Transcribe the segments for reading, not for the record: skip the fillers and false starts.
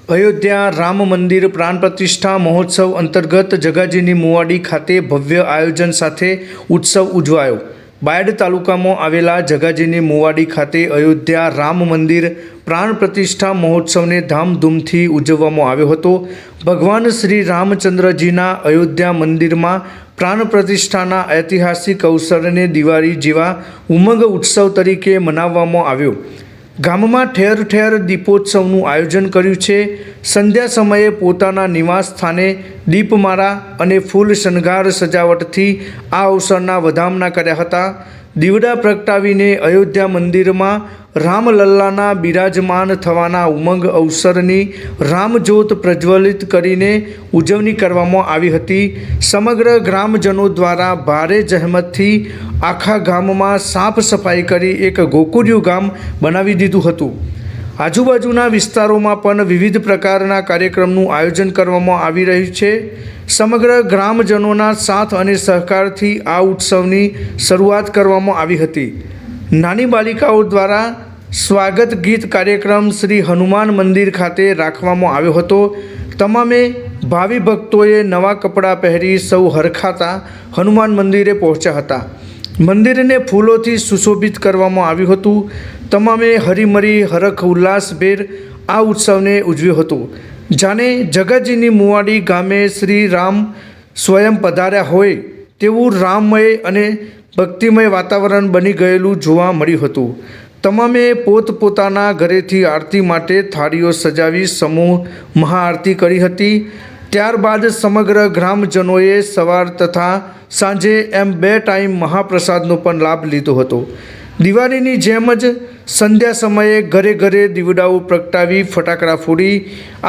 અયોધ્યા રામ મંદિર પ્રાણ પ્રતિષ્ઠા મહોત્સવ અંતર્ગત જગાજીની મુવાડી ખાતે ભવ્ય આયોજન સાથે ઉત્સવ ઉજવાયો। બાયડ તાલુકામાં આવેલા જગાજીની મુવાડી ખાતે અયોધ્યા રામ મંદિર પ્રાણ પ્રતિષ્ઠા મહોત્સવને ધામધૂમથી ઉજવવામાં આવ્યો હતો। ભગવાન શ્રી રામચંદ્રજીના અયોધ્યા મંદિરમાં પ્રાણ પ્રતિષ્ઠાના ઐતિહાસિક અવસરને દિવાળી જેવા ઉમંગ ઉત્સવ તરીકે મનાવવામાં આવ્યો। ગામમાં ઠેર ઠેર દીપોત્સવનું આયોજન કર્યું છે। સંધ્યા સમયે પોતાના નિવાસ સ્થાને દીપમાળા અને ફૂલ શણગાર સજાવટથી આ અવસરના વધામણા કર્યા હતા। દીવડા પ્રગટાવીને અયોધ્યા મંદિરમાં રામલલ્લાના બિરાજમાન થવાના ઉમંગ અવસરની રામજ્યોત પ્રજ્વલિત કરીને ઉજવણી કરવામાં આવી હતી। સમગ્ર ગ્રામજનો દ્વારા ભારે જહેમતથી આખા ગામમાં સાફ સફાઈ કરી એક ગોકુળિયું ગામ બનાવી દીધું હતું। આજુબાજુના વિસ્તારોમાં પણ વિવિધ પ્રકારના કાર્યક્રમનું આયોજન કરવામાં આવી રહ્યું છે। સમગ્ર ગ્રામજનોના સાથ અને સહકારથી આ ઉત્સવની શરૂઆત કરવામાં આવી હતી। નાની બાલિકાઓ દ્વારા સ્વાગત ગીત કાર્યક્રમ શ્રી હનુમાન મંદિર ખાતે રાખવામાં આવ્યો હતો। તમામે ભાવિ ભક્તોએ નવા કપડાં પહેરી સૌ હરખાતા હનુમાન મંદિરે પહોંચ્યા હતા। મંદિરને ફૂલોથી સુશોભિત કરવામાં આવ્યું હતું। તમામે હરીમરી હરખ ઉલ્લાસભેર આ ઉત્સવને ઉજવ્યો હતો। જાણે જગાજીની મુવાડી ગામે શ્રી રામ સ્વયં પધાર્યા હોય તેવું રામમય અને ભક્તિમય વાતાવરણ બની ગયેલું જોવા મળ્યું હતું। તમામે પોતપોતાના ઘરેથી આરતી માટે થાળીઓ સજાવી સમૂહ મહાઆરતી કરી હતી। ત્યારબાદ સમગ્ર ગ્રામજનોએ સવાર તથા સાંજે એમ 2 ટાઈમ મહાપ્રસાદનો પણ લાભ લીધો હતો। દિવાળીની જેમ જ સંધ્યા સમયે ઘરે ઘરે દીવડાઓ પ્રગટાવી ફટાકડા ફોડી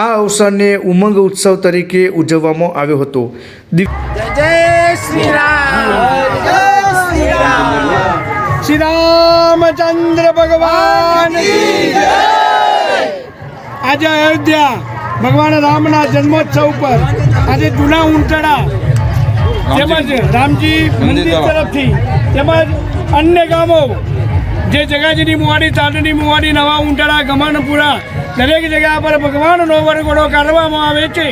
આ અવસરને ઉમંગ ઉત્સવ તરીકે ઉજવવામાં આવ્યો હતો। श्री रामचंद्र भगवान की जय। आज अयोध्या भगवान रामना जन्मोत्सव पर आज जूना ऊंटड़ा તેમજ રામજી મંદિર તરફથી તેમજ અન્ય ગામો જે જગાજીની મુવાડી, તાંડની મુવાડી, નવા ઊંટડા, ગમનપુરા દરેક જગ્યા પર ભગવાનનો વરઘોડો કાઢવામાં આવે છે।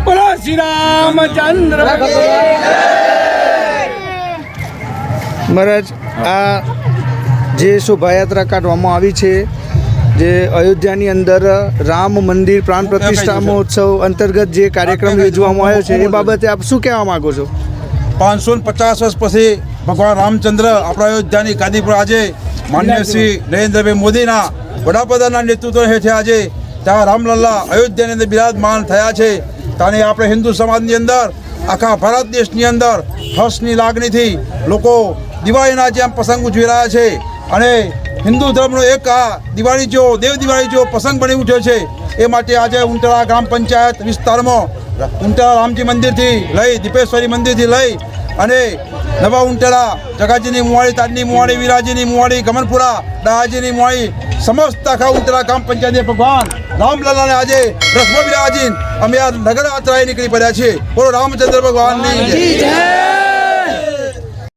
બોલો શ્રી રામચંદ્ર મહારાજ, આ જે શોભાયાત્રા કાઢવામાં આવી છે, જે અયોધ્યાની અંદર રામ મંદિર પ્રાણ પ્રતિષ્ઠા મહોત્સવ અંતર્ગત જે કાર્યક્રમ યોજવામાં આવ્યો છે એ બાબતે આપ શું કહેવા માગો છો? 550 વર્ષ પછી ભગવાન રામચંદ્ર આપણા અયોધ્યાની ગાદી પર આજે માનનીય શ્રી નરેન્દ્રભાઈ મોદીના વડાપ્રધાનના નેતૃત્વ હેઠળ આજે ત્યાં રામલલ્લા અયોધ્યાની અંદર બિરાજમાન થયા છે। ત્યારે આપણે હિન્દુ સમાજની અંદર આખા ભારત દેશની અંદર હર્ષની લાગણીથી લોકો દિવાળીના જેમ પ્રસંગ ઉજવી રહ્યા છે અને હિન્દુ ધર્મનો એક આ દિવાળી જો દેવ દિવાળી જો પ્રસંગ બની ઉઠ્યો છે। એ માટે આજે ઉંટડા ગ્રામ પંચાયત વિસ્તારમાં ઉંટડા રામજી મંદિરથી લઈ દીપેશ્વરી મંદિરથી લઈ અને નવા ઉંટડા જગાજીની મુવાડી, તાંડની મુવાડી, વિરાજીની મુવાડી, ગમનપુરા, દહાજીની મુવાડી સમસ્ત આખા ઉંટડા ગ્રામ પંચાયતે ભગવાન રામલલ્લાને આજે રસમો બિરાજીને અમે આ નગર યાત્રાએ નીકળી પડ્યા છીએ। બોલો રામચંદ્ર ભગવાનની જય।